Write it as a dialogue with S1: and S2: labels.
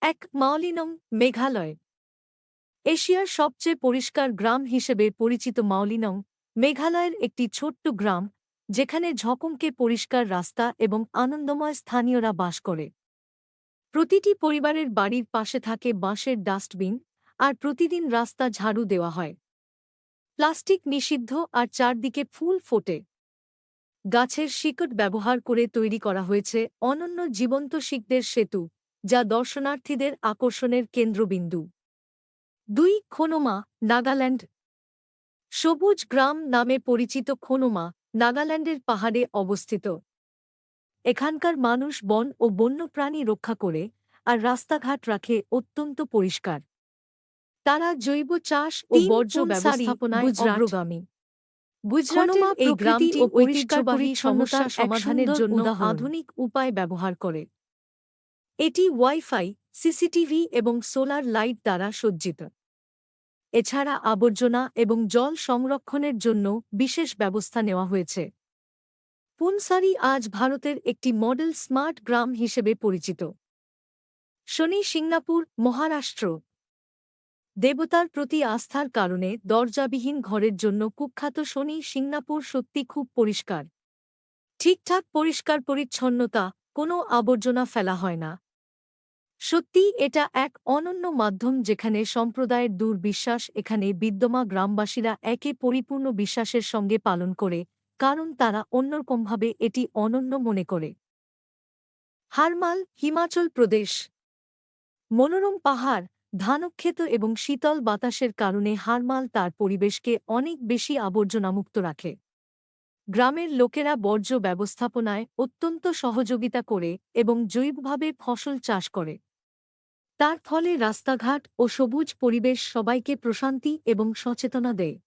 S1: এক মাওলিনং মেঘালয় এশিয়ার সবচেয়ে পরিষ্কার গ্রাম হিসেবে পরিচিত মাওলিনং মেঘালয়ের একটি ছোট্ট গ্রাম যেখানে ঝকমকে পরিষ্কার রাস্তা এবং আনন্দময় স্থানীয়রা বাস করে। প্রতিটি পরিবারের বাড়ির পাশে থাকে বাঁশের ডাস্টবিন, আর প্রতিদিন রাস্তা ঝাড়ু দেওয়া হয়। প্লাস্টিক নিষিদ্ধ, আর চারদিকে ফুল ফোটে। গাছের শিকড় ব্যবহার করে তৈরি করা হয়েছে অনন্য জীবন্ত শিকদের সেতু, যা দর্শনার্থীদের আকর্ষণের কেন্দ্রবিন্দু। ২. খোনোমা, নাগাল্যান্ড। সবুজ গ্রাম নামে পরিচিত খোনোমা নাগাল্যান্ডের পাহাড়ে অবস্থিত। এখানকার মানুষ বন ও বন্যপ্রাণী রক্ষা করে আর রাস্তাঘাট রাখে অত্যন্ত পরিষ্কার। তারা জৈব চাষ ও
S2: ৩.
S1: বর্জ্য
S2: পুনসারি,
S1: ব্যবস্থাপনায়
S2: গুজরাট।
S1: অগ্রগামী। গুজরাটের
S2: খোনোমা
S1: এই
S2: প্রকৃতি
S1: গ্রামটি
S2: ও
S1: ঐতিহ্যবাহী সমস্যা
S2: পরিষ্কার-পরিচ্ছন্নতার এক
S1: সমাধানের
S2: সুন্দর
S1: জন্য
S2: উদাহরণ।
S1: আধুনিক উপায় ব্যবহার করে। এটি ওয়াইফাই, সিসিটিভি এবং সোলার লাইট দ্বারা সজ্জিত। এছাড়া আবর্জনা এবং জল সংরক্ষণের জন্য বিশেষ ব্যবস্থা নেওয়া হয়েছে। পুনসারি আজ ভারতের একটি মডেল স্মার্ট গ্রাম হিসেবে পরিচিত। শনি সিংনাপুর, মহারাষ্ট্র। দেবতার প্রতি আস্থার কারণে দরজাবিহীন ঘরের জন্য কুখ্যাত শনি সিংনাপুর সত্যি খুব পরিষ্কার। ঠিকঠাক পরিষ্কার পরিচ্ছন্নতা, কোনো আবর্জনা ফেলা হয় না। সত্যিই এটা এক অনন্য মাধ্যম যেখানে সম্প্রদায়ের দূর বিশ্বাস এখানে বিদ্যমান গ্রামবাসীরা একে পরিপূর্ণ বিশ্বাসের সঙ্গে পালন করে, কারণ তারা অন্যরকমভাবে এটি অনন্য মনে করে। হারমাল, হিমাচল প্রদেশ। মনোরম পাহাড়, ধানক্ষেত এবং শীতল বাতাসের কারণে হারমাল তার পরিবেশকে অনেক বেশি আবর্জনামুক্ত রাখে। গ্রামের লোকেরা বর্জ্য ব্যবস্থাপনায় অত্যন্ত সহযোগিতা করে এবং জৈবভাবে ফসল চাষ করে। তার ফলে রাস্তাঘাট ও সবুজ পরিবেশ সবাইকে প্রশান্তি এবং সচেতনা দেয়।